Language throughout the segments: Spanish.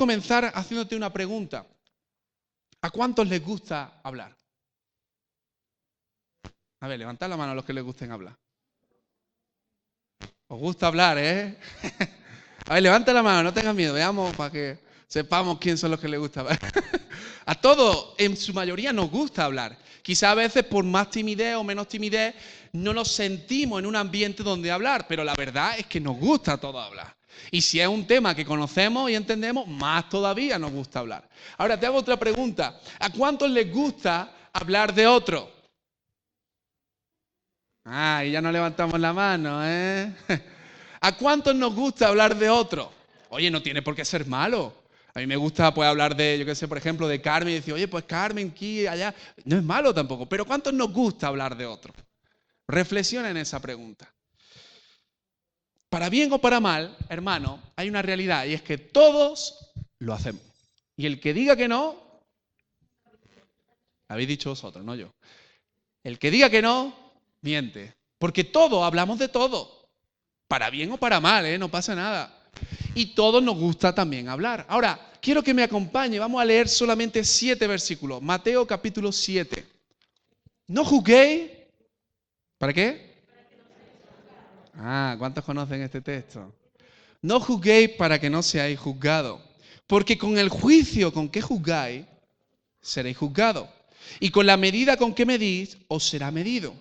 comenzar haciéndote una pregunta. ¿A cuántos les gusta hablar? A ver, levantad la mano a los que les gusten hablar. Os gusta hablar, ¿eh? A ver, levanta la mano, no tengas miedo, veamos para que sepamos quién son los que les gusta hablar. A todos, en su mayoría, nos gusta hablar. Quizá a veces por más timidez o menos timidez no nos sentimos en un ambiente donde hablar, pero la verdad es que nos gusta a todos hablar. Y si es un tema que conocemos y entendemos, más todavía nos gusta hablar. Ahora te hago otra pregunta. ¿A cuántos les gusta hablar de otro? Ah, y ya no levantamos la mano, ¿eh? ¿A cuántos nos gusta hablar de otro? Oye, no tiene por qué ser malo. A mí me gusta pues hablar de, yo qué sé, por ejemplo, de Carmen y decir, oye, pues Carmen, aquí, allá. No es malo tampoco, pero ¿cuántos nos gusta hablar de otro? Reflexiona en esa pregunta. Para bien o para mal, hermano, hay una realidad y es que todos lo hacemos. Y el que diga que no, habéis dicho vosotros, no yo. El que diga que no, miente. Porque todos hablamos de todo. Para bien o para mal, no pasa nada. Y todos nos gusta también hablar. Ahora, quiero que me acompañe. Vamos a leer solamente 7 versículos. Mateo capítulo 7. No juzguéis. ¿Para qué? Ah, ¿cuántos conocen este texto? No juzguéis para que no seáis juzgados. Porque con el juicio con que juzgáis, seréis juzgados. Y con la medida con que medís, os será medido.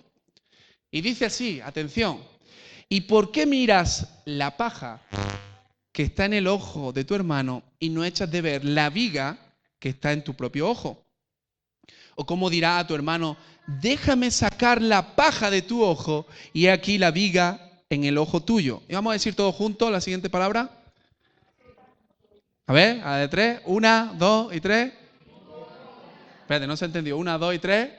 Y dice así, atención. ¿Y por qué miras la paja que está en el ojo de tu hermano y no echas de ver la viga que está en tu propio ojo? O cómo dirá a tu hermano, déjame sacar la paja de tu ojo y aquí la viga en el ojo tuyo. Y vamos a decir todos juntos la siguiente palabra. A ver, a la de 3. 1, 2 y 3. Espérate, no se entendió. 1, 2 y 3.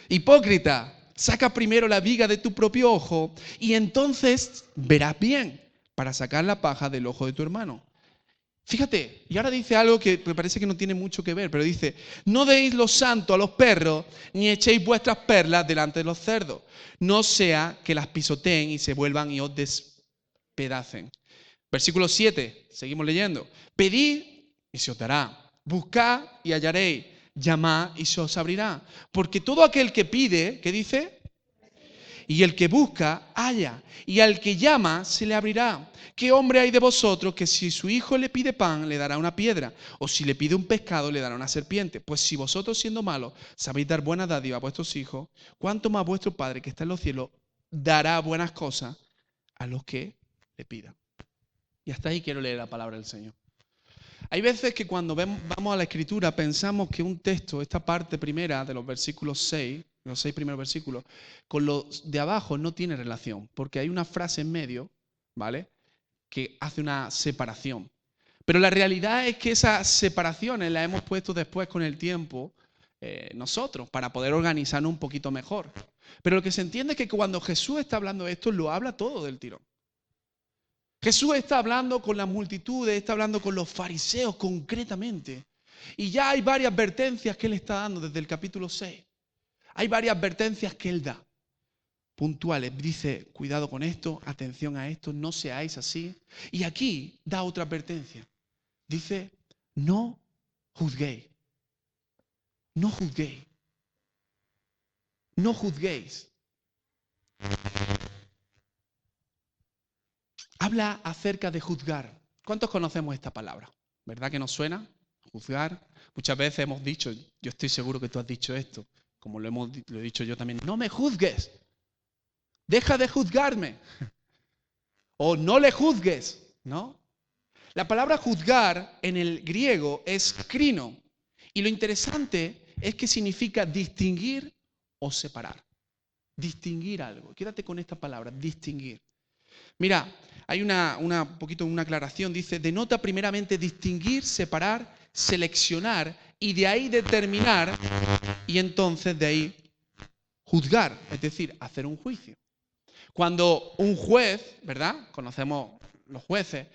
Hipócrita, saca primero la viga de tu propio ojo y entonces verás bien para sacar la paja del ojo de tu hermano. Fíjate, y ahora dice algo que me parece que no tiene mucho que ver, pero dice, no deis lo santo a los perros, ni echéis vuestras perlas delante de los cerdos, no sea que las pisoteen y se vuelvan y os despedacen. Versículo 7, seguimos leyendo. Pedid y se os dará, buscad y hallaréis, llamad y se os abrirá. Porque todo aquel que pide, ¿qué dice? Y el que busca, halla. Y al que llama, se le abrirá. ¿Qué hombre hay de vosotros que si su hijo le pide pan, le dará una piedra? O si le pide un pescado, le dará una serpiente. Pues si vosotros, siendo malos, sabéis dar buena dádiva a vuestros hijos, ¿cuánto más vuestro Padre que está en los cielos dará buenas cosas a los que le pidan? Y hasta ahí quiero leer la palabra del Señor. Hay veces que cuando vamos a la Escritura pensamos que un texto, esta parte primera de los versículos 6, los 6 primeros versículos, con los de abajo no tiene relación, porque hay una frase en medio, ¿vale?, que hace una separación. Pero la realidad es que esas separaciones las hemos puesto después con el tiempo nosotros, para poder organizarnos un poquito mejor. Pero lo que se entiende es que cuando Jesús está hablando de esto, lo habla todo del tirón. Jesús está hablando con las multitudes, está hablando con los fariseos concretamente. Y ya hay varias advertencias que él está dando desde el capítulo 6. Hay varias advertencias que él da, puntuales. Dice, cuidado con esto, atención a esto, no seáis así. Y aquí da otra advertencia. Dice, no juzguéis. No juzguéis. No juzguéis. Habla acerca de juzgar. ¿Cuántos conocemos esta palabra? ¿Verdad que nos suena? Juzgar. Muchas veces hemos dicho, yo estoy seguro que tú has dicho esto, como lo he dicho yo también, no me juzgues. Deja de juzgarme. O no le juzgues, ¿no? La palabra juzgar en el griego es krino. Y lo interesante es que significa distinguir o separar. Distinguir algo. Quédate con esta palabra, distinguir. Mira, hay una aclaración, dice, denota primeramente distinguir, separar, seleccionar y de ahí determinar y entonces de ahí juzgar, es decir, hacer un juicio. Cuando un juez, ¿verdad? Conocemos los jueces,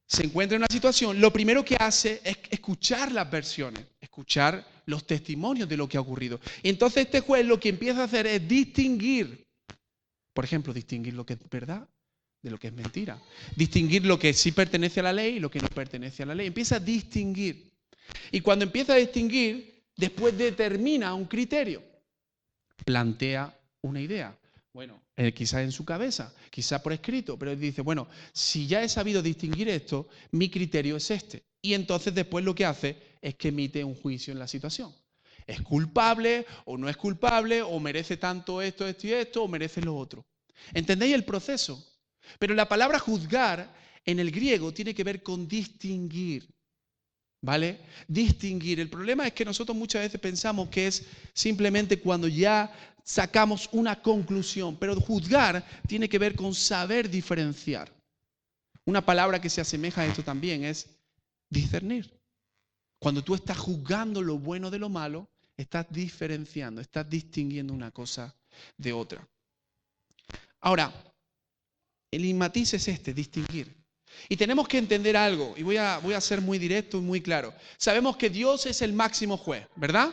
se encuentra en una situación, lo primero que hace es escuchar las versiones, escuchar los testimonios de lo que ha ocurrido. Y entonces este juez lo que empieza a hacer es distinguir, por ejemplo, distinguir lo que es verdad de lo que es mentira. Distinguir lo que sí pertenece a la ley y lo que no pertenece a la ley. Empieza a distinguir. Y cuando empieza a distinguir, después determina un criterio. Plantea una idea. Bueno, quizás en su cabeza, quizás por escrito, pero él dice, bueno, si ya he sabido distinguir esto, mi criterio es este. Y entonces después lo que hace es que emite un juicio en la situación. ¿Es culpable o no es culpable? ¿O merece tanto esto, esto y esto? ¿O merece lo otro? ¿Entendéis el proceso? Pero la palabra juzgar en el griego tiene que ver con distinguir. ¿Vale? Distinguir. El problema es que nosotros muchas veces pensamos que es simplemente cuando ya sacamos una conclusión, pero juzgar tiene que ver con saber diferenciar. Una palabra que se asemeja a esto también es discernir. Cuando tú estás juzgando lo bueno de lo malo, estás diferenciando, estás distinguiendo una cosa de otra. Ahora, el matiz es este, distinguir. Y tenemos que entender algo, y voy a ser muy directo y muy claro. Sabemos que Dios es el máximo juez, ¿verdad?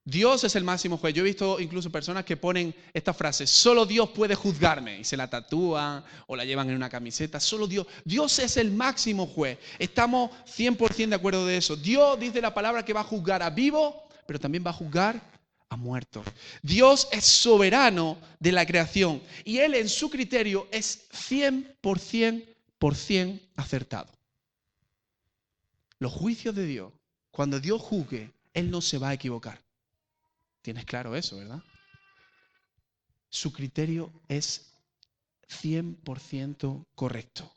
Dios es el máximo juez. Yo he visto incluso personas que ponen esta frase, solo Dios puede juzgarme, y se la tatúan o la llevan en una camiseta, solo Dios. Dios es el máximo juez. Estamos 100% de acuerdo de eso. Dios dice la palabra que va a juzgar a vivos, pero también va a juzgar a muertos. Dios es soberano de la creación y Él en su criterio es 100% acertado. Los juicios de Dios, cuando Dios juzgue, Él no se va a equivocar. Tienes claro eso, ¿verdad? Su criterio es 100% correcto.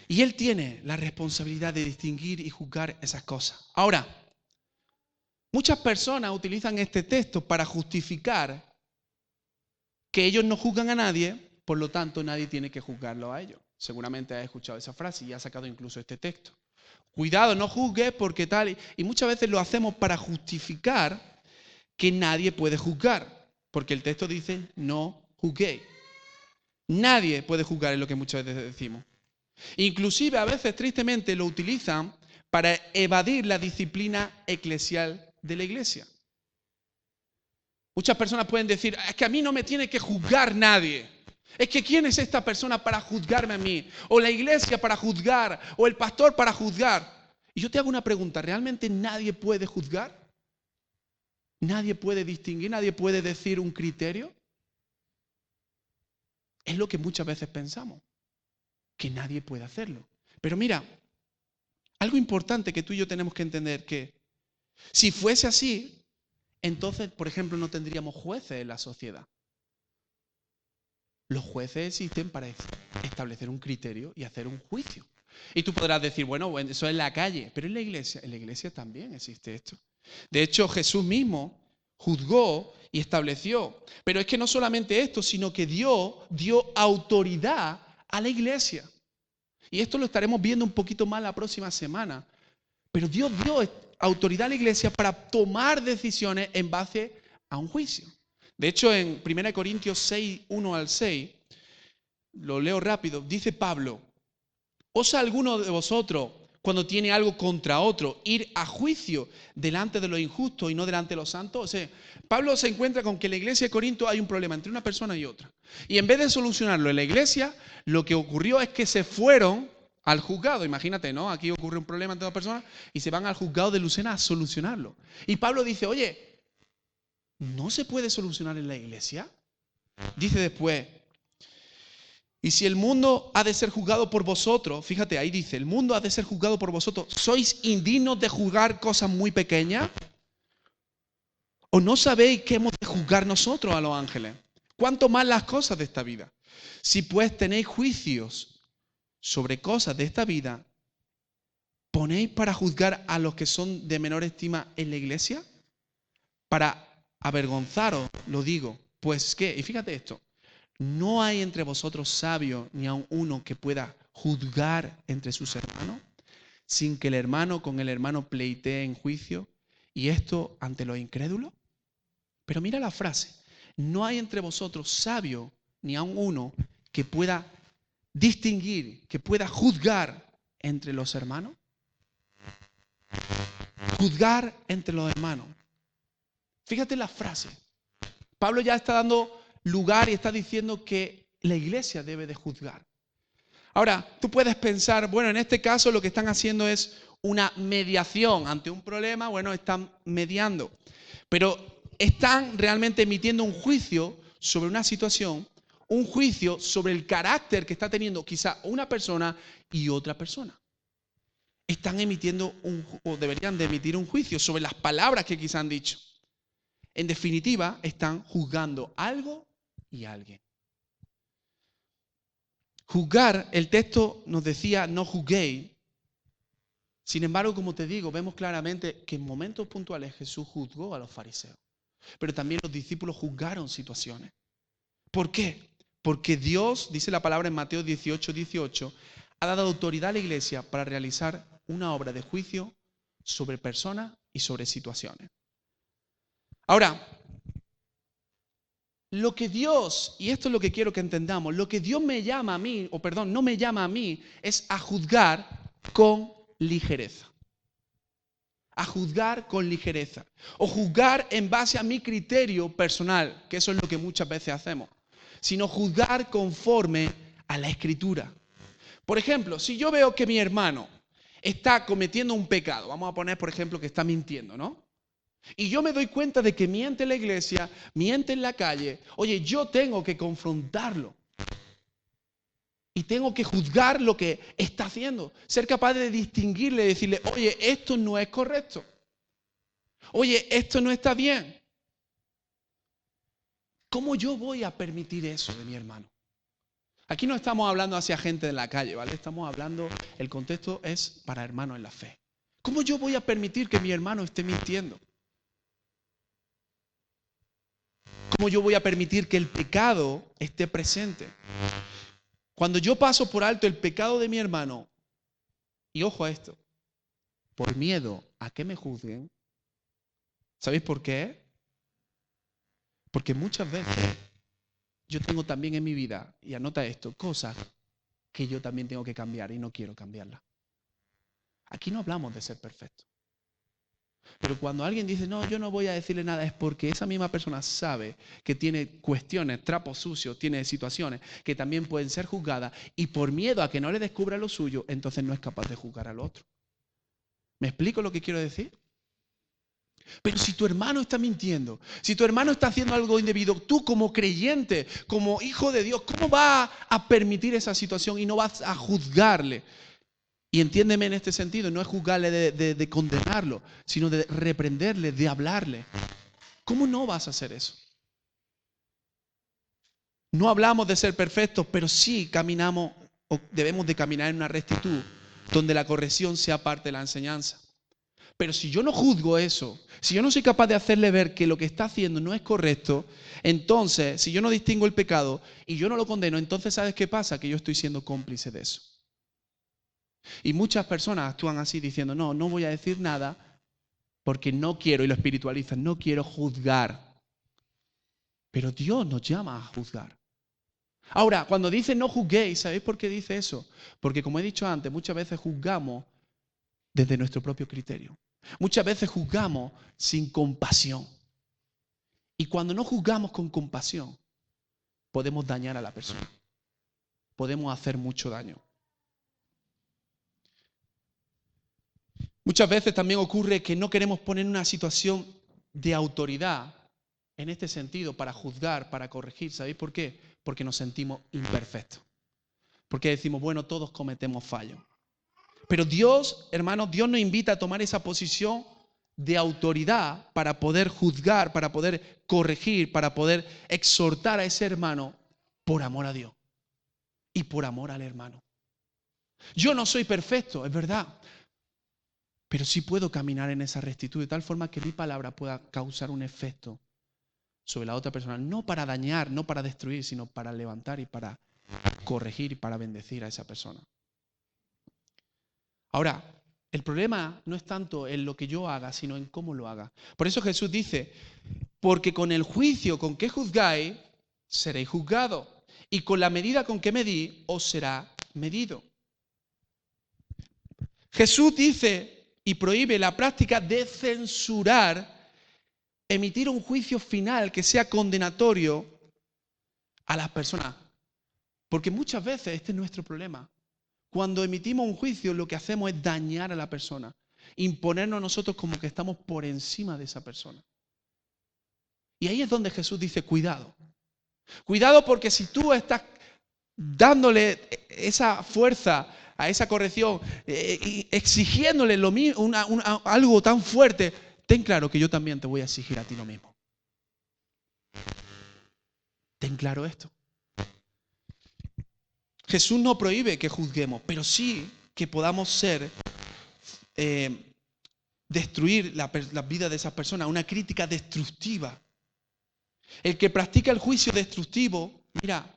Y Él tiene la responsabilidad de distinguir y juzgar esas cosas. Ahora, muchas personas utilizan este texto para justificar que ellos no juzgan a nadie, por lo tanto nadie tiene que juzgarlo a ellos. Seguramente has escuchado esa frase y has sacado incluso este texto. Cuidado, no juzgues porque tal. Y muchas veces lo hacemos para justificar que nadie puede juzgar. Porque el texto dice, no juzguéis. Nadie puede juzgar, es lo que muchas veces decimos. Inclusive a veces, tristemente, lo utilizan para evadir la disciplina eclesial de la iglesia. Muchas personas pueden decir, es que a mí no me tiene que juzgar nadie. Es que ¿quién es esta persona para juzgarme a mí? O la iglesia para juzgar, o el pastor para juzgar. Y yo te hago una pregunta, ¿realmente nadie puede juzgar? ¿Nadie puede distinguir? ¿Nadie puede decir un criterio? Es lo que muchas veces pensamos, que nadie puede hacerlo. Pero mira, algo importante que tú y yo tenemos que entender, que si fuese así, entonces, por ejemplo, no tendríamos jueces en la sociedad. Los jueces existen para establecer un criterio y hacer un juicio. Y tú podrás decir, bueno, eso es en la calle, pero en la iglesia también existe esto. De hecho, Jesús mismo juzgó y estableció. Pero es que no solamente esto, sino que dio autoridad a la iglesia. Y esto lo estaremos viendo un poquito más la próxima semana. Pero Dios dio autoridad a la iglesia para tomar decisiones en base a un juicio. De hecho, en 1 Corintios 6, 1 al 6, lo leo rápido, dice Pablo, ¿osa alguno de vosotros, cuando tiene algo contra otro, ir a juicio delante de los injustos y no delante de los santos? O sea, Pablo se encuentra con que en la iglesia de Corinto hay un problema entre una persona y otra. Y en vez de solucionarlo en la iglesia, lo que ocurrió es que se fueron al juzgado. Imagínate, ¿no? Aquí ocurre un problema entre dos personas y se van al juzgado de Lucena a solucionarlo. Y Pablo dice, oye, ¿no se puede solucionar en la iglesia? Dice después, y si el mundo ha de ser juzgado por vosotros, fíjate, ahí dice, el mundo ha de ser juzgado por vosotros, ¿sois indignos de juzgar cosas muy pequeñas? ¿O no sabéis que hemos de juzgar nosotros a los ángeles? ¿Cuánto más las cosas de esta vida? Si pues tenéis juicios sobre cosas de esta vida, ¿ponéis para juzgar a los que son de menor estima en la iglesia? Para avergonzaros, lo digo, pues ¿qué? Y fíjate esto, ¿no hay entre vosotros sabio ni aun uno que pueda juzgar entre sus hermanos, sin que el hermano con el hermano pleitee en juicio, y esto ante los incrédulos? Pero mira la frase, ¿no hay entre vosotros sabio ni aun uno que pueda distinguir, que pueda juzgar entre los hermanos? Juzgar entre los hermanos. Fíjate la frase. Pablo ya está dando lugar y está diciendo que la iglesia debe de juzgar. Ahora, tú puedes pensar, bueno, en este caso lo que están haciendo es una mediación ante un problema, bueno, están mediando, pero están realmente emitiendo un juicio sobre una situación, un juicio sobre el carácter que está teniendo quizá una persona y otra persona. Están emitiendo o deberían de emitir un juicio sobre las palabras que quizá han dicho. En definitiva, están juzgando algo y a alguien. Juzgar, el texto nos decía, no juzguéis. Sin embargo, como te digo, vemos claramente que en momentos puntuales Jesús juzgó a los fariseos. Pero también los discípulos juzgaron situaciones. ¿Por qué? Porque Dios, dice la palabra en Mateo 18:18, ha dado autoridad a la iglesia para realizar una obra de juicio sobre personas y sobre situaciones. Ahora, lo que Dios, y esto es lo que quiero que entendamos, lo que Dios me llama a mí, no me llama a mí, es a juzgar con ligereza. A juzgar con ligereza. O juzgar en base a mi criterio personal, que eso es lo que muchas veces hacemos. Sino juzgar conforme a la Escritura. Por ejemplo, si yo veo que mi hermano está cometiendo un pecado, vamos a poner por ejemplo que está mintiendo, ¿no? Y yo me doy cuenta de que miente en la iglesia, miente en la calle. Oye, yo tengo que confrontarlo. Y tengo que juzgar lo que está haciendo. Ser capaz de distinguirle y decirle, oye, esto no es correcto. Oye, esto no está bien. ¿Cómo yo voy a permitir eso de mi hermano? Aquí no estamos hablando hacia gente de la calle, ¿vale? Estamos hablando, el contexto es para hermanos en la fe. ¿Cómo yo voy a permitir que mi hermano esté mintiendo? ¿Cómo yo voy a permitir que el pecado esté presente? Cuando yo paso por alto el pecado de mi hermano, y ojo a esto, por miedo a que me juzguen, ¿sabéis por qué? Porque muchas veces yo tengo también en mi vida, y anota esto, cosas que yo también tengo que cambiar y no quiero cambiarlas. Aquí no hablamos de ser perfectos. Pero cuando alguien dice, no, yo no voy a decirle nada, es porque esa misma persona sabe que tiene cuestiones, trapos sucios, tiene situaciones que también pueden ser juzgadas y por miedo a que no le descubra lo suyo, entonces no es capaz de juzgar al otro. ¿Me explico lo que quiero decir? Pero si tu hermano está mintiendo, si tu hermano está haciendo algo indebido, tú como creyente, como hijo de Dios, ¿cómo vas a permitir esa situación y no vas a juzgarle? Y entiéndeme en este sentido, no es juzgarle de condenarlo, sino de reprenderle, de hablarle. ¿Cómo no vas a hacer eso? No hablamos de ser perfectos, pero sí caminamos o debemos de caminar en una rectitud donde la corrección sea parte de la enseñanza. Pero si yo no juzgo eso, si yo no soy capaz de hacerle ver que lo que está haciendo no es correcto, entonces, si yo no distingo el pecado y yo no lo condeno, entonces ¿sabes qué pasa? Que yo estoy siendo cómplice de eso. Y muchas personas actúan así diciendo, no, no voy a decir nada porque no quiero, y lo espiritualizan, no quiero juzgar. Pero Dios nos llama a juzgar. Ahora, cuando dice no juzguéis, ¿sabéis por qué dice eso? Porque como he dicho antes, muchas veces juzgamos desde nuestro propio criterio. Muchas veces juzgamos sin compasión. Y cuando no juzgamos con compasión, podemos dañar a la persona. Podemos hacer mucho daño. Muchas veces también ocurre que no queremos poner una situación de autoridad en este sentido para juzgar, para corregir. ¿Sabéis por qué? Porque nos sentimos imperfectos. Porque decimos, bueno, todos cometemos fallos. Pero Dios, hermanos, Dios nos invita a tomar esa posición de autoridad para poder juzgar, para poder corregir, para poder exhortar a ese hermano por amor a Dios y por amor al hermano. Yo no soy perfecto, es verdad. Pero sí puedo caminar en esa rectitud de tal forma que mi palabra pueda causar un efecto sobre la otra persona. No para dañar, no para destruir, sino para levantar y para corregir y para bendecir a esa persona. Ahora, el problema no es tanto en lo que yo haga, sino en cómo lo haga. Por eso Jesús dice, porque con el juicio con que juzgáis, seréis juzgados. Y con la medida con que medís, os será medido. Jesús dice y prohíbe la práctica de censurar, emitir un juicio final que sea condenatorio a las personas. Porque muchas veces este es nuestro problema. Cuando emitimos un juicio, lo que hacemos es dañar a la persona, imponernos a nosotros como que estamos por encima de esa persona. Y ahí es donde Jesús dice, cuidado. Cuidado, porque si tú estás dándole esa fuerza a esa corrección, y exigiéndole lo mismo, algo tan fuerte, ten claro que yo también te voy a exigir a ti lo mismo. Ten claro esto. Jesús no prohíbe que juzguemos, pero sí que podamos destruir la vida de esas personas, una crítica destructiva. El que practica el juicio destructivo, mira,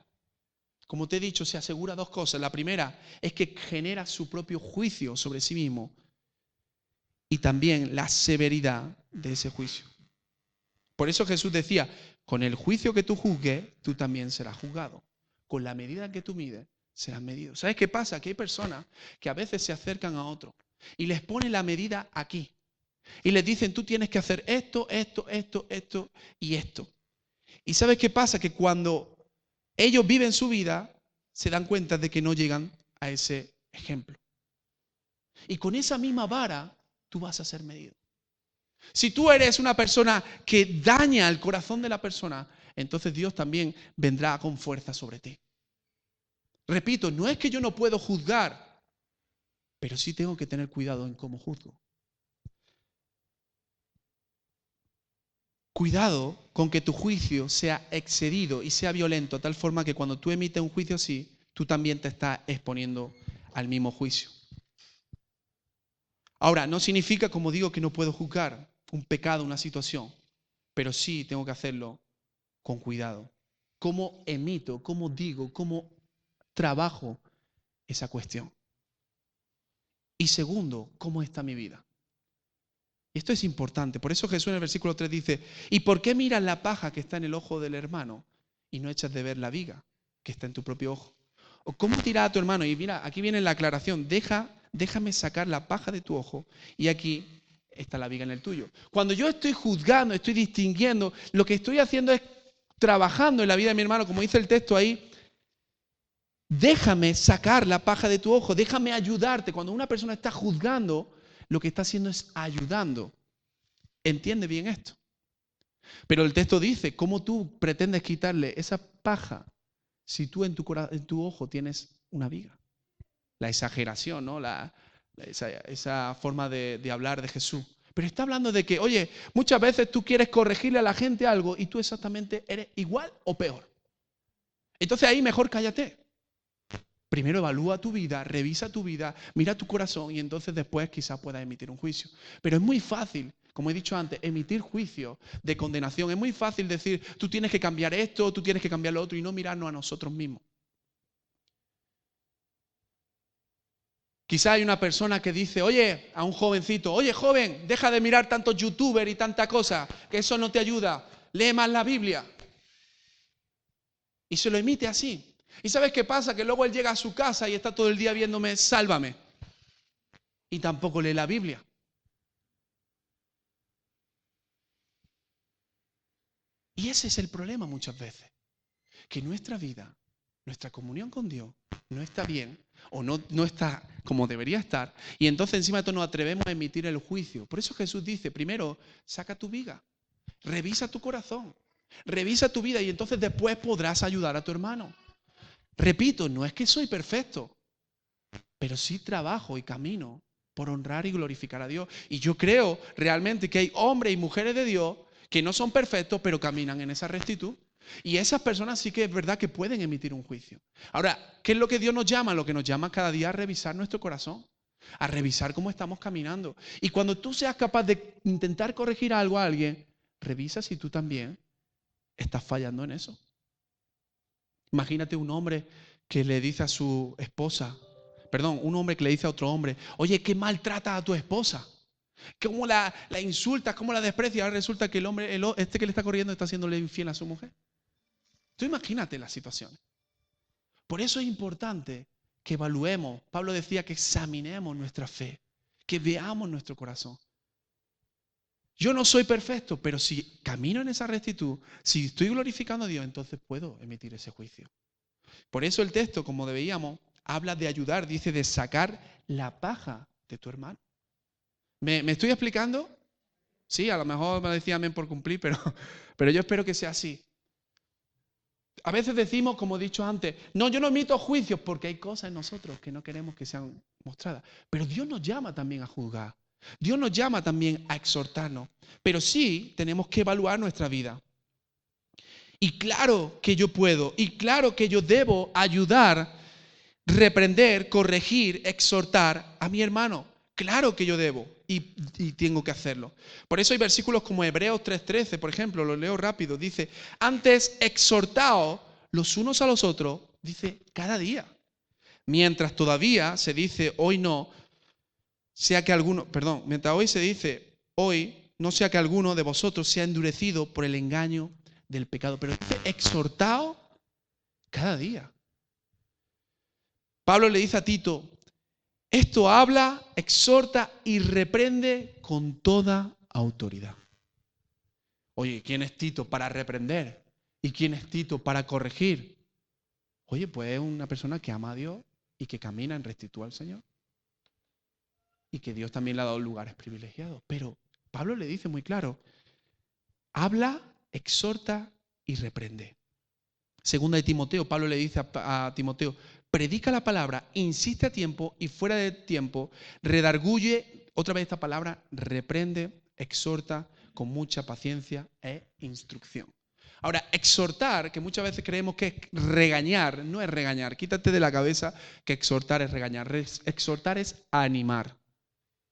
como te he dicho, se asegura dos cosas. La primera es que genera su propio juicio sobre sí mismo y también la severidad de ese juicio. Por eso Jesús decía, con el juicio que tú juzgues, tú también serás juzgado. Con la medida que tú mides, serás medido. ¿Sabes qué pasa? Que hay personas que a veces se acercan a otros y les ponen la medida aquí. Y les dicen, tú tienes que hacer esto, esto, esto, esto y esto. ¿Y sabes qué pasa? Que cuando ellos viven su vida, se dan cuenta de que no llegan a ese ejemplo. Y con esa misma vara, tú vas a ser medido. Si tú eres una persona que daña el corazón de la persona, entonces Dios también vendrá con fuerza sobre ti. Repito, no es que yo no puedo juzgar, pero sí tengo que tener cuidado en cómo juzgo. Cuidado con que tu juicio sea excedido y sea violento, de tal forma que cuando tú emites un juicio así, tú también te estás exponiendo al mismo juicio. Ahora, no significa, como digo, que no puedo juzgar un pecado, una situación, pero sí tengo que hacerlo con cuidado. ¿Cómo emito, cómo digo, cómo trabajo esa cuestión? Y segundo, ¿cómo está mi vida? Esto es importante. Por eso Jesús en el versículo 3 dice, ¿y por qué miras la paja que está en el ojo del hermano y no echas de ver la viga que está en tu propio ojo? ¿O cómo tiras a tu hermano? Y mira, aquí viene la aclaración, déjame sacar la paja de tu ojo y aquí está la viga en el tuyo. Cuando yo estoy juzgando, estoy distinguiendo, lo que estoy haciendo es trabajando en la vida de mi hermano, como dice el texto ahí, déjame sacar la paja de tu ojo, déjame ayudarte. Cuando una persona está juzgando, lo que está haciendo es ayudando. ¿Entiende bien esto? Pero el texto dice, ¿cómo tú pretendes quitarle esa paja si tú en tu ojo tienes una viga? La exageración, ¿no? Esa forma de hablar de Jesús. Pero está hablando de que, oye, muchas veces tú quieres corregirle a la gente algo y tú exactamente eres igual o peor. Entonces ahí mejor cállate. Primero evalúa tu vida, revisa tu vida, mira tu corazón y entonces después quizás puedas emitir un juicio. Pero es muy fácil, como he dicho antes, emitir juicios de condenación. Es muy fácil decir, tú tienes que cambiar esto, tú tienes que cambiar lo otro y no mirarnos a nosotros mismos. Quizá hay una persona que dice, oye, a un jovencito, oye joven, deja de mirar tantos youtubers y tanta cosa, que eso no te ayuda, lee más la Biblia. Y se lo emite así. ¿Y sabes qué pasa? Que luego él llega a su casa y está todo el día viéndome, sálvame. Y tampoco lee la Biblia. Y ese es el problema muchas veces. Que nuestra vida, nuestra comunión con Dios, no está bien o no está como debería estar. Y entonces encima de todo nos atrevemos a emitir el juicio. Por eso Jesús dice, primero, saca tu viga, revisa tu corazón, revisa tu vida y entonces después podrás ayudar a tu hermano. Repito, no es que soy perfecto, pero sí trabajo y camino por honrar y glorificar a Dios. Y yo creo realmente que hay hombres y mujeres de Dios que no son perfectos, pero caminan en esa rectitud. Y esas personas sí que es verdad que pueden emitir un juicio. Ahora, ¿qué es lo que Dios nos llama? Lo que nos llama cada día a revisar nuestro corazón, a revisar cómo estamos caminando. Y cuando tú seas capaz de intentar corregir algo a alguien, revisa si tú también estás fallando en eso. Imagínate un hombre que le dice a su esposa, un hombre que le dice a otro hombre, oye, qué maltrata a tu esposa. ¿Cómo la insultas? ¿Cómo la desprecias? Ahora resulta que el hombre, este que le está corriendo, está haciéndole infiel a su mujer. Tú imagínate la situación. Por eso es importante que evaluemos. Pablo decía que examinemos nuestra fe, que veamos nuestro corazón. Yo no soy perfecto, pero si camino en esa rectitud, si estoy glorificando a Dios, entonces puedo emitir ese juicio. Por eso el texto, como veíamos, habla de ayudar, dice de sacar la paja de tu hermano. ¿Me estoy explicando? Sí, a lo mejor me decía amén por cumplir, pero yo espero que sea así. A veces decimos, como he dicho antes, no, yo no emito juicios porque hay cosas en nosotros que no queremos que sean mostradas. Pero Dios nos llama también a juzgar. Dios nos llama también a exhortarnos. Pero sí tenemos que evaluar nuestra vida. Y claro que yo puedo, y claro que yo debo ayudar, reprender, corregir, exhortar a mi hermano. Claro que yo debo y tengo que hacerlo. Por eso hay versículos como Hebreos 3:13, por ejemplo, lo leo rápido. Dice, antes exhortaos los unos a los otros, dice, cada día. Mientras todavía se dice, hoy no, sea que alguno, perdón, mientras hoy se dice, hoy, no sea que alguno de vosotros sea endurecido por el engaño del pecado. Pero dice, exhortaos cada día. Pablo le dice a Tito, esto habla, exhorta y reprende con toda autoridad. Oye, ¿quién es Tito para reprender? ¿Y quién es Tito para corregir? Oye, pues es una persona que ama a Dios y que camina en rectitud al Señor. Y que Dios también le ha dado lugares privilegiados. Pero Pablo le dice muy claro, habla, exhorta y reprende. Segunda de Timoteo, Pablo le dice a Timoteo, predica la palabra, insiste a tiempo y fuera de tiempo, redarguye, otra vez esta palabra, reprende, exhorta con mucha paciencia e instrucción. Ahora, exhortar, que muchas veces creemos que es regañar, no es regañar. Quítate de la cabeza que exhortar es regañar. Exhortar es animar.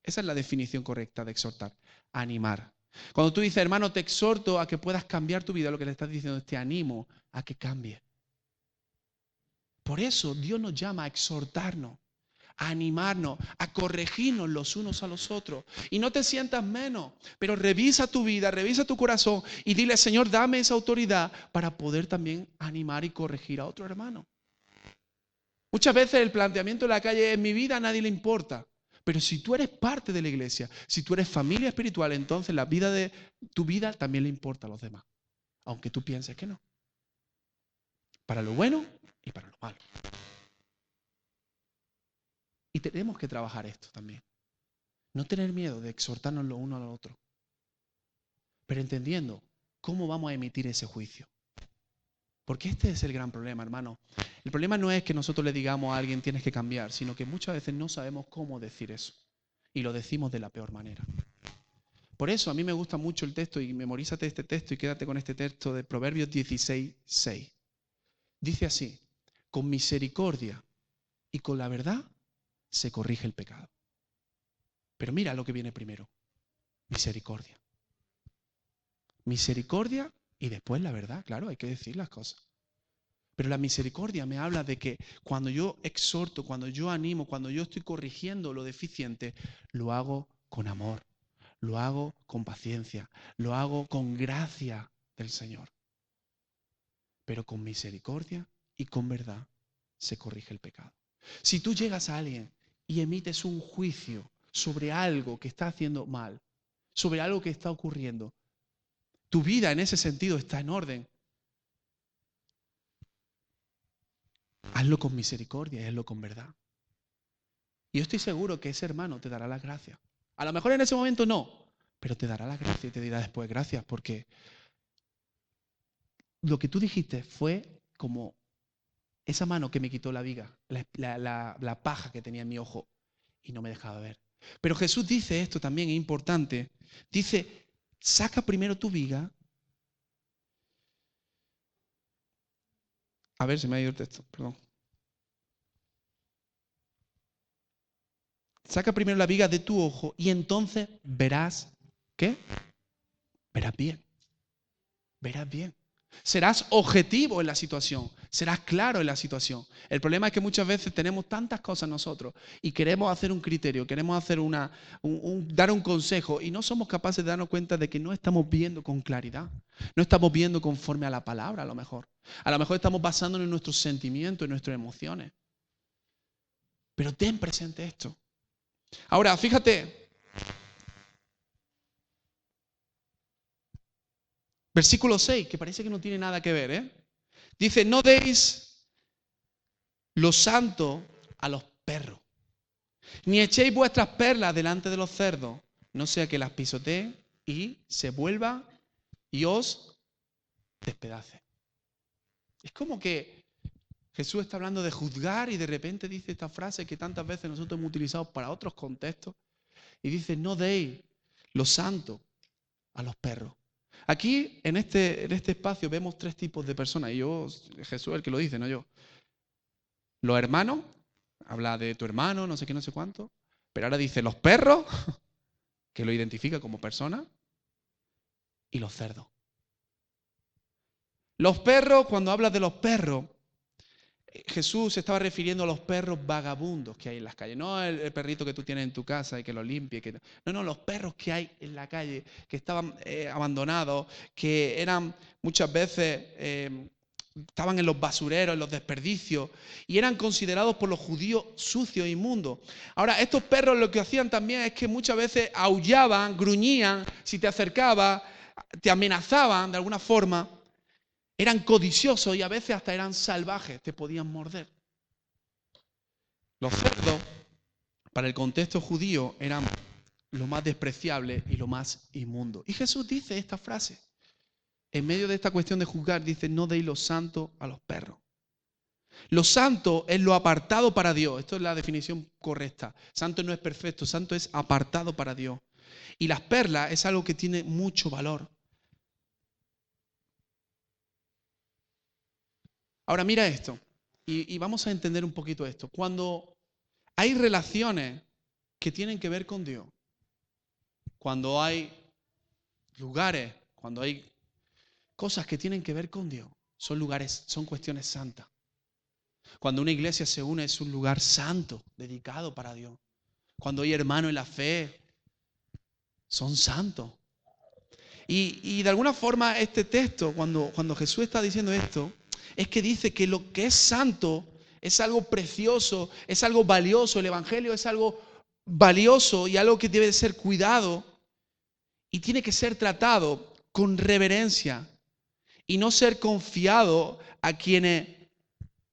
Esa es la definición correcta de exhortar, animar. Cuando tú dices, hermano, te exhorto a que puedas cambiar tu vida, lo que le estás diciendo es te animo a que cambie. Por eso Dios nos llama a exhortarnos, a animarnos, a corregirnos los unos a los otros. Y no te sientas menos, pero revisa tu vida, revisa tu corazón y dile, Señor, dame esa autoridad para poder también animar y corregir a otro hermano. Muchas veces el planteamiento de la calle en mi vida a nadie le importa. Pero si tú eres parte de la iglesia, si tú eres familia espiritual, entonces la vida de tu vida también le importa a los demás. Aunque tú pienses que no. Para lo bueno y para lo malo. Y tenemos que trabajar esto también. No tener miedo de exhortarnos lo uno al otro. Pero entendiendo cómo vamos a emitir ese juicio. Porque este es el gran problema, hermano. El problema no es que nosotros le digamos a alguien tienes que cambiar, sino que muchas veces no sabemos cómo decir eso. Y lo decimos de la peor manera. Por eso a mí me gusta mucho el texto y memorízate este texto y quédate con este texto de Proverbios 16:6. Dice así, con misericordia y con la verdad se corrige el pecado. Pero mira lo que viene primero, misericordia. Misericordia y después la verdad, claro, hay que decir las cosas. Pero la misericordia me habla de que cuando yo exhorto, cuando yo animo, cuando yo estoy corrigiendo lo deficiente, lo hago con amor, lo hago con paciencia, lo hago con gracia del Señor. Pero con misericordia y con verdad se corrige el pecado. Si tú llegas a alguien y emites un juicio sobre algo que está haciendo mal, sobre algo que está ocurriendo, tu vida en ese sentido está en orden. Hazlo con misericordia y hazlo con verdad. Y yo estoy seguro que ese hermano te dará las gracias. A lo mejor en ese momento no, pero te dará las gracias y te dirá después gracias porque lo que tú dijiste fue como esa mano que me quitó la viga, la paja que tenía en mi ojo y no me dejaba ver. Pero Jesús dice esto también, es importante. Dice, saca primero tu viga. A ver, se me ha ido el texto, perdón. Saca primero la viga de tu ojo y entonces verás, ¿qué? Verás bien. Verás bien. Serás objetivo en la situación, serás claro en la situación. El problema es que muchas veces tenemos tantas cosas nosotros y queremos hacer un criterio, queremos hacer dar un consejo y no somos capaces de darnos cuenta de que no estamos viendo con claridad, no estamos viendo conforme a la palabra a lo mejor. A lo mejor estamos basándonos en nuestros sentimientos, en nuestras emociones. Pero ten presente esto. Ahora, fíjate, Versículo 6, que parece que no tiene nada que ver, ¿eh? Dice, no deis lo santo a los perros, ni echéis vuestras perlas delante de los cerdos, no sea que las pisoteen y se vuelva y os despedace. Es como que Jesús está hablando de juzgar y de repente dice esta frase que tantas veces nosotros hemos utilizado para otros contextos y dice, no deis lo santo a los perros. Aquí, en este espacio, vemos tres tipos de personas. Y Jesús es el que lo dice, no yo. Los hermanos, habla de tu hermano, no sé qué, no sé cuánto. Pero ahora dice los perros, que lo identifica como persona, y los cerdos. Los perros, cuando habla de los perros, Jesús se estaba refiriendo a los perros vagabundos que hay en las calles. No el perrito que tú tienes en tu casa y que lo limpie. No, los perros que hay en la calle, que estaban abandonados, que eran muchas veces, estaban en los basureros, en los desperdicios, y eran considerados por los judíos sucios e inmundos. Ahora, estos perros lo que hacían también es que muchas veces aullaban, gruñían, si te acercabas, te amenazaban de alguna forma. Eran codiciosos y a veces hasta eran salvajes, te podían morder. Los cerdos, para el contexto judío, eran lo más despreciable y lo más inmundo. Y Jesús dice esta frase. En medio de esta cuestión de juzgar, dice, no deis lo santo a los perros. Lo santo es lo apartado para Dios. Esto es la definición correcta. Santo no es perfecto, santo es apartado para Dios. Y las perlas es algo que tiene mucho valor. Ahora mira esto, y vamos a entender un poquito esto. Cuando hay relaciones que tienen que ver con Dios, cuando hay lugares, cuando hay cosas que tienen que ver con Dios, son lugares, son cuestiones santas. Cuando una iglesia se une es un lugar santo, dedicado para Dios. Cuando hay hermanos en la fe, son santos. Y de alguna forma este texto, cuando Jesús está diciendo esto, es que dice que lo que es santo es algo precioso, es algo valioso. El Evangelio es algo valioso y algo que debe ser cuidado y tiene que ser tratado con reverencia y no ser confiado a quienes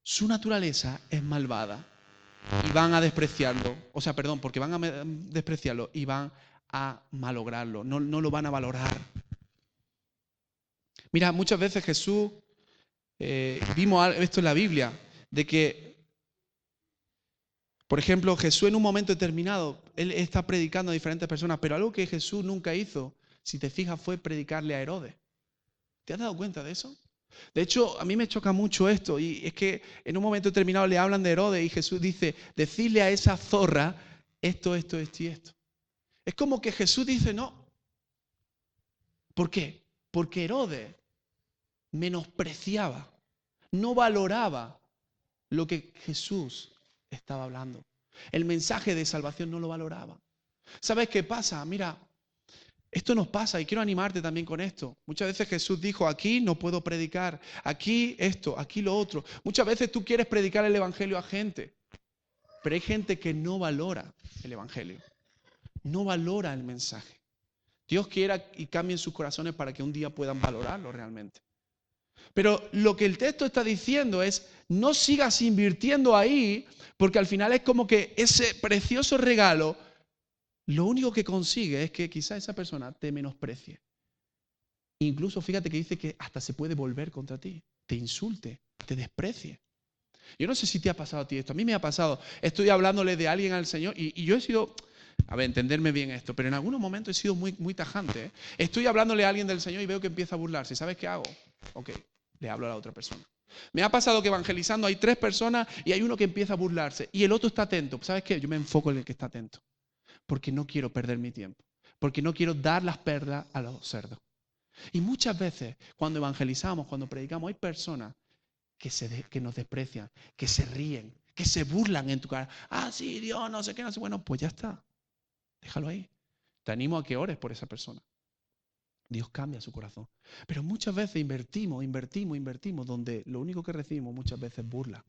su naturaleza es malvada y van a despreciarlo. O sea, perdón, porque van a despreciarlo y van a malograrlo, no lo van a valorar. Mira, muchas veces Jesús, vimos esto en la Biblia, de que, por ejemplo, Jesús en un momento determinado, él está predicando a diferentes personas, pero algo que Jesús nunca hizo, si te fijas, fue predicarle a Herodes. ¿Te has dado cuenta de eso? De hecho, a mí me choca mucho esto, y es que en un momento determinado le hablan de Herodes y Jesús dice, decirle a esa zorra esto y esto. Es como que Jesús dice no. ¿Por qué? Porque Herodes menospreciaba, no valoraba lo que Jesús estaba hablando. El mensaje de salvación no lo valoraba. ¿Sabes qué pasa? Mira, esto nos pasa y quiero animarte también con esto. Muchas veces Jesús dijo, aquí no puedo predicar, aquí esto, aquí lo otro. Muchas veces tú quieres predicar el Evangelio a gente, pero hay gente que no valora el Evangelio, no valora el mensaje. Dios quiera y cambie sus corazones para que un día puedan valorarlo realmente. Pero lo que el texto está diciendo es, no sigas invirtiendo ahí, porque al final es como que ese precioso regalo, lo único que consigue es que quizá esa persona te menosprecie. Incluso fíjate que dice que hasta se puede volver contra ti, te insulte, te desprecie. Yo no sé si te ha pasado a ti esto, a mí me ha pasado. Estoy hablándole de alguien al Señor y yo he sido, a ver, entenderme bien esto, pero en algunos momentos he sido muy tajante. ¿Eh? Estoy hablándole a alguien del Señor y veo que empieza a burlarse. ¿Sabes qué hago? Ok, le hablo a la otra persona. Me ha pasado que evangelizando hay 3 personas y hay uno que empieza a burlarse y el otro está atento. ¿Sabes qué? Yo me enfoco en el que está atento, porque no quiero perder mi tiempo, porque no quiero dar las perlas a los cerdos. Y muchas veces cuando evangelizamos, cuando predicamos, hay personas que nos desprecian, que se ríen, que se burlan en tu cara. Ah, sí, Dios, no sé qué, no sé. Bueno, pues ya está. Déjalo ahí. Te animo a que ores por esa persona. Dios cambia su corazón. Pero muchas veces invertimos, donde lo único que recibimos muchas veces es burla.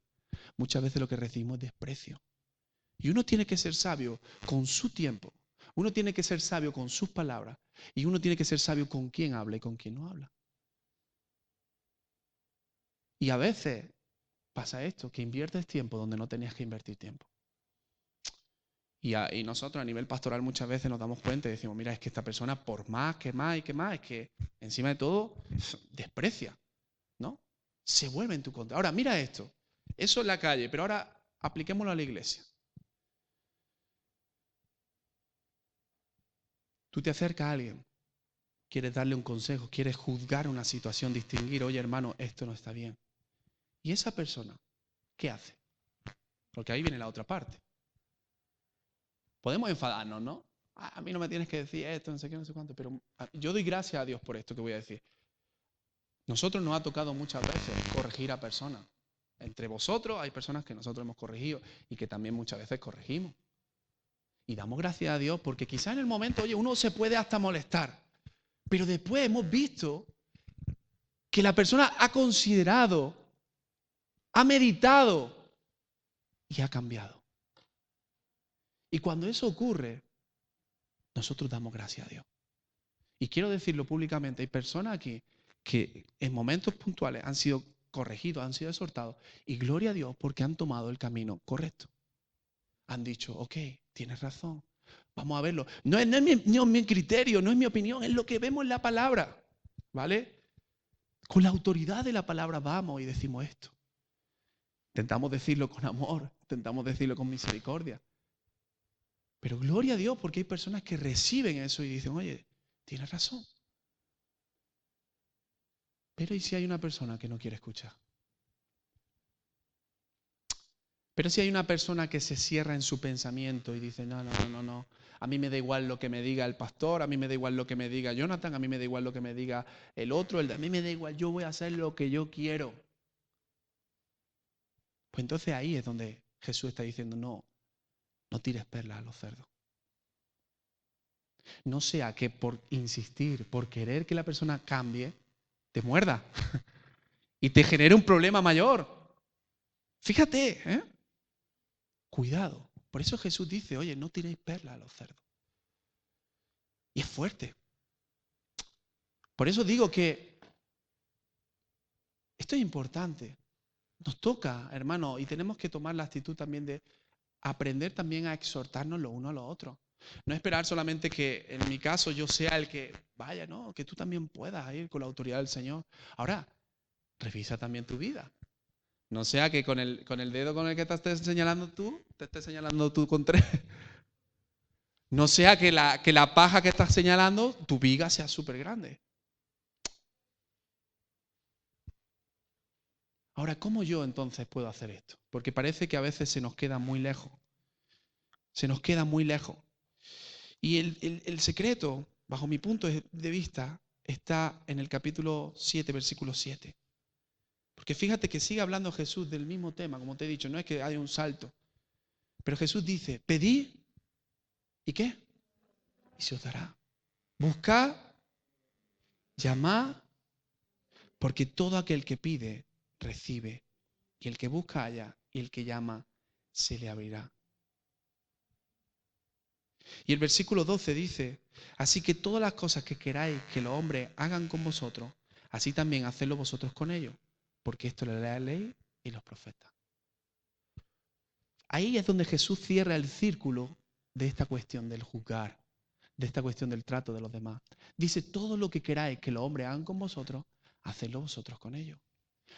Muchas veces lo que recibimos es desprecio. Y uno tiene que ser sabio con su tiempo. Uno tiene que ser sabio con sus palabras. Y uno tiene que ser sabio con quién habla y con quién no habla. Y a veces pasa esto, que inviertes tiempo donde no tenías que invertir tiempo. Y nosotros a nivel pastoral muchas veces nos damos cuenta y decimos, mira, es que esta persona por más, es que encima de todo desprecia, ¿no? Se vuelve en tu contra. Ahora, mira esto. Eso en la calle, pero ahora apliquémoslo a la iglesia. Tú te acercas a alguien, quieres darle un consejo, quieres juzgar una situación, distinguir, oye hermano, esto no está bien. Y esa persona, ¿qué hace? Porque ahí viene la otra parte. Podemos enfadarnos, ¿no? A mí no me tienes que decir esto, no sé qué, no sé cuánto, pero yo doy gracias a Dios por esto que voy a decir. Nosotros nos ha tocado muchas veces corregir a personas. Entre vosotros hay personas que nosotros hemos corregido y que también muchas veces corregimos. Y damos gracias a Dios porque quizás en el momento, oye, uno se puede hasta molestar, pero después hemos visto que la persona ha considerado, ha meditado y ha cambiado. Y cuando eso ocurre, nosotros damos gracias a Dios. Y quiero decirlo públicamente, hay personas aquí que en momentos puntuales han sido corregidos, han sido exhortados, y gloria a Dios porque han tomado el camino correcto. Han dicho, ok, tienes razón, vamos a verlo. No es mi criterio, no es mi opinión, es lo que vemos en la palabra, ¿vale? Con la autoridad de la palabra vamos y decimos esto. Intentamos decirlo con amor, intentamos decirlo con misericordia. Pero gloria a Dios porque hay personas que reciben eso y dicen, oye, tienes razón. Pero ¿y si hay una persona que no quiere escuchar? Pero si hay una persona que se cierra en su pensamiento y dice, no, a mí me da igual lo que me diga el pastor, a mí me da igual lo que me diga Jonathan, a mí me da igual lo que me diga el otro, a mí me da igual, yo voy a hacer lo que yo quiero. Pues entonces ahí es donde Jesús está diciendo, no tires perlas a los cerdos. No sea que por insistir, por querer que la persona cambie, te muerda y te genere un problema mayor. Fíjate, ¿eh? Cuidado. Por eso Jesús dice, oye, no tiréis perlas a los cerdos. Y es fuerte. Por eso digo que esto es importante. Nos toca, hermano, y tenemos que tomar la actitud también de aprender también a exhortarnos los unos a los otros. No esperar solamente que en mi caso yo sea el que vaya, no, que tú también puedas ir con la autoridad del Señor. Ahora, revisa también tu vida. No sea que con el dedo con el que te estés señalando tú, te estés señalando tú con tres. No sea que la paja que estás señalando, tu viga sea súper grande. Ahora, ¿cómo yo entonces puedo hacer esto? Porque parece que a veces se nos queda muy lejos. Se nos queda muy lejos. Y el secreto, bajo mi punto de vista, está en el capítulo 7, versículo 7. Porque fíjate que sigue hablando Jesús del mismo tema, como te he dicho, no es que haya un salto. Pero Jesús dice, pedid, ¿y qué? Y se os dará. Buscad, llamad, porque todo aquel que pide, recibe. Y el que busca halla, y el que llama, se le abrirá. Y el versículo 12 dice, así que todas las cosas que queráis que los hombres hagan con vosotros, así también hacedlo vosotros con ellos, porque esto es la ley y los profetas. Ahí es donde Jesús cierra el círculo de esta cuestión del juzgar, de esta cuestión del trato de los demás. Dice, todo lo que queráis que los hombres hagan con vosotros, hacedlo vosotros con ellos.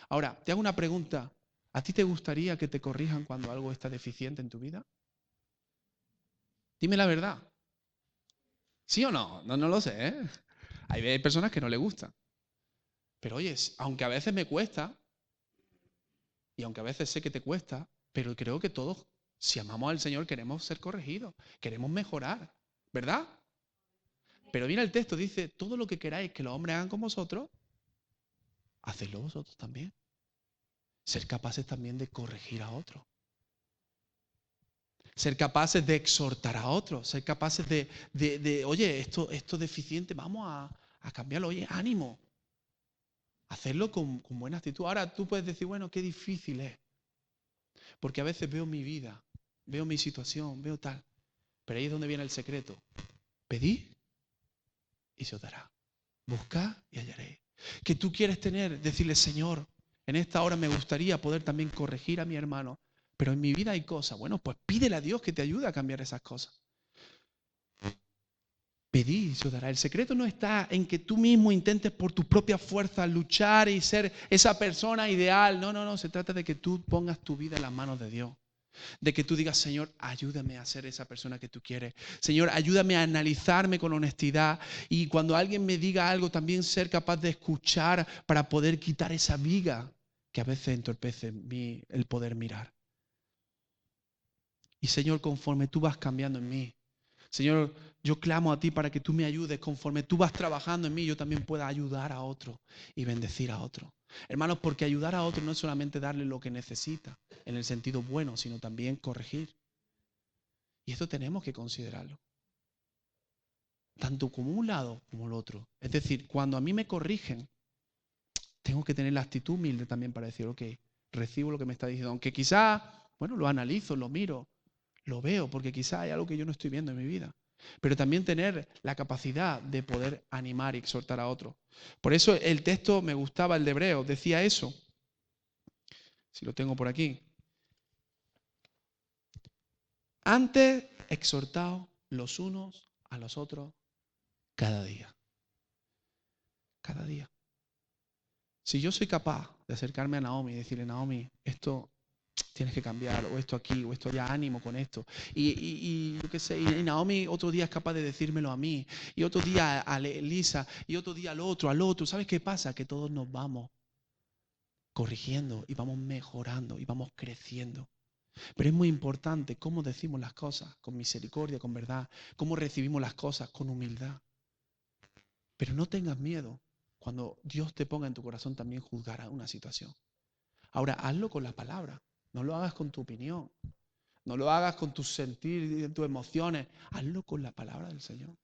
Ahora, te hago una pregunta. ¿A ti te gustaría que te corrijan cuando algo está deficiente en tu vida? Dime la verdad. ¿Sí o no? No lo sé, ¿eh? Hay personas que no le gustan. Pero oye, aunque a veces me cuesta, y aunque a veces sé que te cuesta, pero creo que todos, si amamos al Señor, queremos ser corregidos, queremos mejorar, ¿verdad? Pero mira el texto, dice, todo lo que queráis que los hombres hagan con vosotros, hacedlo vosotros también. Ser capaces también de corregir a otros. Ser capaces de exhortar a otros, ser capaces de oye, esto es deficiente, vamos a cambiarlo, oye, ánimo. Hacerlo con buena actitud. Ahora tú puedes decir, bueno, qué difícil es. Porque a veces veo mi vida, veo mi situación, veo tal. Pero ahí es donde viene el secreto. Pedid y se os dará. Buscad y hallaréis. Que tú quieres tener, decirle, Señor, En esta hora me gustaría poder también corregir a mi hermano, pero en mi vida hay cosas. Bueno, pues pídele a Dios que te ayude a cambiar esas cosas. Pedid y se os dará. El secreto no está en que tú mismo intentes por tus propias fuerzas luchar y ser esa persona ideal. No, no, no. Se trata de que tú pongas tu vida en las manos de Dios. De que tú digas, Señor, ayúdame a ser esa persona que tú quieres. Señor, ayúdame a analizarme con honestidad. Y cuando alguien me diga algo, también ser capaz de escuchar para poder quitar esa viga que a veces entorpece el poder mirar. Y Señor, conforme tú vas cambiando en mí, Señor, yo clamo a ti para que tú me ayudes. Conforme tú vas trabajando en mí, yo también pueda ayudar a otro y bendecir a otro. Hermanos, porque ayudar a otro no es solamente darle lo que necesita, en el sentido bueno, sino también corregir. Y esto tenemos que considerarlo. Tanto como un lado como el otro. Es decir, cuando a mí me corrigen, tengo que tener la actitud humilde también para decir, ok, recibo lo que me está diciendo. Aunque quizás, bueno, lo analizo, lo miro, lo veo, porque quizás hay algo que yo no estoy viendo en mi vida. Pero también tener la capacidad de poder animar y exhortar a otros. Por eso el texto me gustaba, el de Hebreos, decía eso. Si lo tengo por aquí. Antes exhortaos los unos a los otros cada día. Cada día. Si yo soy capaz de acercarme a Naomi y decirle, Naomi, esto tienes que cambiar, o esto aquí, o esto allá, ánimo con esto. Y yo qué sé, y Naomi otro día es capaz de decírmelo a mí, y otro día a Elisa, y otro día al otro. ¿Sabes qué pasa? Que todos nos vamos corrigiendo y vamos mejorando y vamos creciendo. Pero es muy importante cómo decimos las cosas, con misericordia, con verdad, cómo recibimos las cosas, con humildad. Pero no tengas miedo cuando Dios te ponga en tu corazón también juzgar a una situación. Ahora, hazlo con la palabra, no lo hagas con tu opinión. No lo hagas con tus sentir y tus emociones. Hazlo con la palabra del Señor.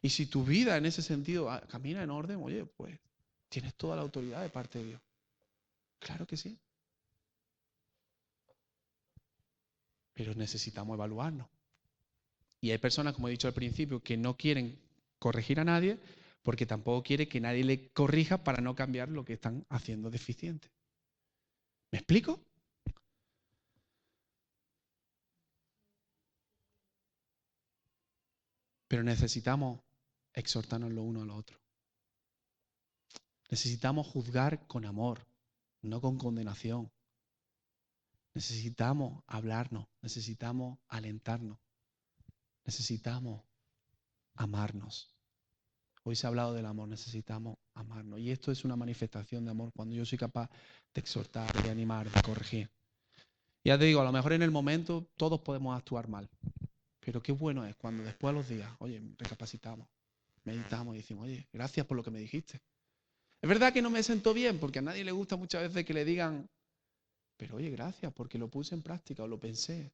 Y si tu vida en ese sentido camina en orden, oye, pues tienes toda la autoridad de parte de Dios. Claro que sí. Pero necesitamos evaluarnos. Y hay personas, como he dicho al principio, que no quieren corregir a nadie porque tampoco quiere que nadie le corrija para no cambiar lo que están haciendo deficiente. ¿Me explico? Pero necesitamos exhortarnos lo uno a lo otro. Necesitamos juzgar con amor, no con condenación. Necesitamos hablarnos, necesitamos alentarnos, necesitamos amarnos. Hoy se ha hablado del amor, necesitamos amarnos. Y esto es una manifestación de amor cuando yo soy capaz de exhortar, de animar, de corregir. Ya te digo, a lo mejor en el momento todos podemos actuar mal, pero qué bueno es cuando después a los días, oye, recapacitamos, meditamos y decimos, oye, gracias por lo que me dijiste. Es verdad que no me sentó bien, porque a nadie le gusta muchas veces que le digan, pero oye, gracias porque lo puse en práctica o lo pensé.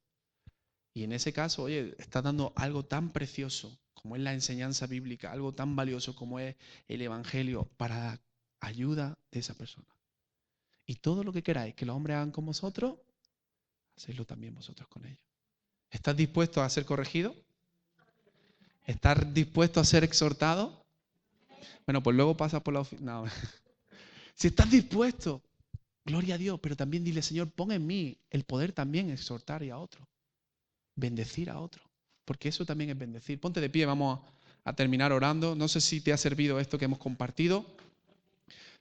Y en ese caso, oye, está dando algo tan precioso como es la enseñanza bíblica, algo tan valioso como es el Evangelio para la ayuda de esa persona. Y todo lo que queráis que los hombres hagan con vosotros, hacedlo también vosotros con ellos. ¿Estás dispuesto a ser corregido? ¿Estás dispuesto a ser exhortado? Bueno, pues luego pasas por la oficina. No. Si estás dispuesto, gloria a Dios, pero también dile, Señor, pon en mí el poder también exhortar a otro. Bendecir a otro, porque eso también es bendecir. Ponte de pie, vamos a terminar orando. No sé si te ha servido esto que hemos compartido,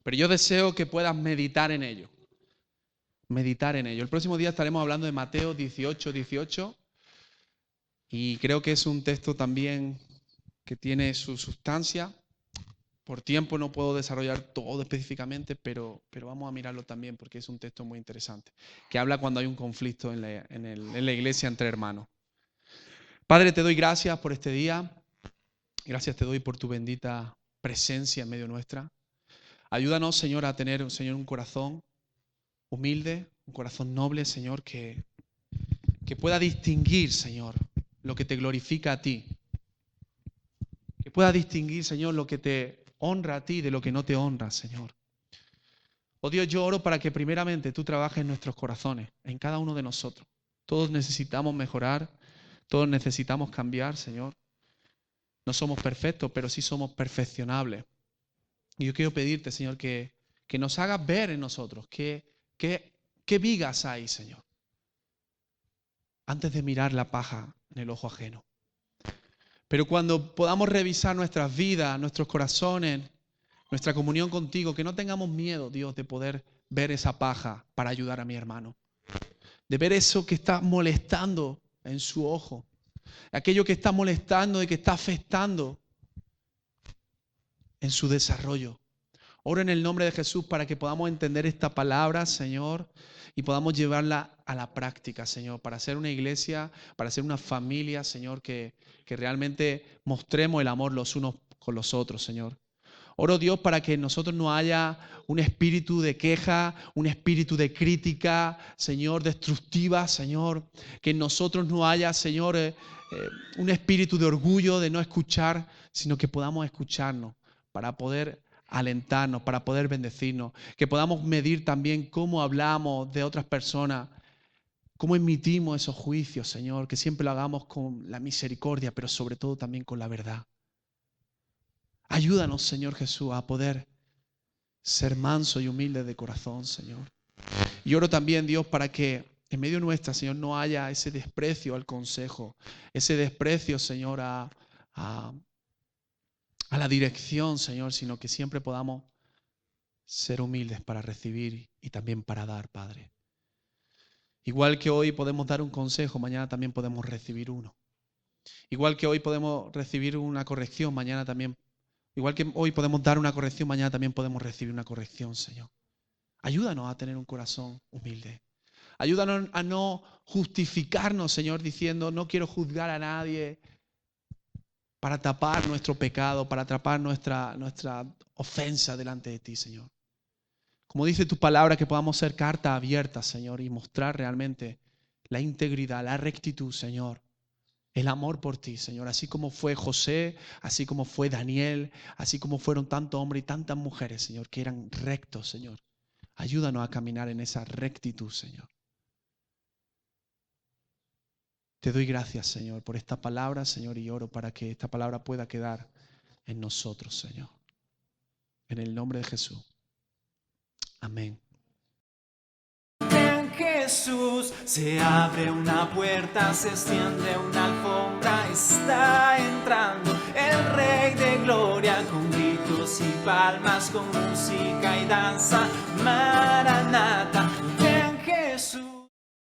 pero yo deseo que puedas meditar en ello. Meditar en ello. El próximo día estaremos hablando de Mateo 18:18 y creo que es un texto también que tiene su sustancia. Por tiempo no puedo desarrollar todo específicamente, pero vamos a mirarlo también porque es un texto muy interesante, que habla cuando hay un conflicto en la iglesia entre hermanos. Padre, te doy gracias por este día. Gracias te doy por tu bendita presencia en medio nuestra. Ayúdanos, Señor, a tener, Señor, un corazón humilde, un corazón noble, Señor, que pueda distinguir, Señor, lo que te glorifica a ti. Que pueda distinguir, Señor, lo que te honra a ti de lo que no te honra, Señor. Oh Dios, yo oro para que primeramente tú trabajes en nuestros corazones, en cada uno de nosotros. Todos necesitamos mejorar, todos necesitamos cambiar, Señor. No somos perfectos, pero sí somos perfeccionables. Y yo quiero pedirte, Señor, que que nos hagas ver en nosotros qué vigas hay, Señor, antes de mirar la paja en el ojo ajeno. Pero cuando podamos revisar nuestras vidas, nuestros corazones, nuestra comunión contigo, que no tengamos miedo, Dios, de poder ver esa paja para ayudar a mi hermano. De ver eso que está molestando en su ojo. Aquello que está molestando y que está afectando en su desarrollo. Oro en el nombre de Jesús para que podamos entender esta palabra, Señor, y podamos llevarla a la práctica, Señor, para ser una iglesia, para ser una familia, Señor, que realmente mostremos el amor los unos con los otros, Señor. Oro, Dios, para que en nosotros no haya un espíritu de queja, un espíritu de crítica, Señor, destructiva, Señor. Que en nosotros no haya, Señor, un espíritu de orgullo, de no escuchar, sino que podamos escucharnos para poder alentarnos, para poder bendecirnos. Que podamos medir también cómo hablamos de otras personas, cómo emitimos esos juicios, Señor. Que siempre lo hagamos con la misericordia, pero sobre todo también con la verdad. Ayúdanos, Señor Jesús, a poder ser manso y humilde de corazón, Señor. Y oro también, Dios, para que en medio nuestra, Señor, no haya ese desprecio al consejo, ese desprecio, Señor, a la dirección, Señor, sino que siempre podamos ser humildes para recibir y también para dar, Padre. Igual que hoy podemos dar un consejo, mañana también podemos recibir uno. Igual que hoy podemos recibir una corrección, mañana también. Igual que hoy podemos dar una corrección, mañana también podemos recibir una corrección, Señor. Ayúdanos a tener un corazón humilde. Ayúdanos a no justificarnos, Señor, diciendo no quiero juzgar a nadie, para tapar nuestro pecado, para tapar nuestra ofensa delante de ti, Señor. Como dice tu palabra, que podamos ser carta abierta, Señor, y mostrar realmente la integridad, la rectitud, Señor. El amor por ti, Señor, así como fue José, así como fue Daniel, así como fueron tantos hombres y tantas mujeres, Señor, que eran rectos, Señor. Ayúdanos a caminar en esa rectitud, Señor. Te doy gracias, Señor, por esta palabra, Señor, y oro para que esta palabra pueda quedar en nosotros, Señor. En el nombre de Jesús. Amén. En Jesús se abre una puerta, se extiende una alfombra, está entrando el Rey de Gloria con gritos y palmas, con música y danza. Maranata,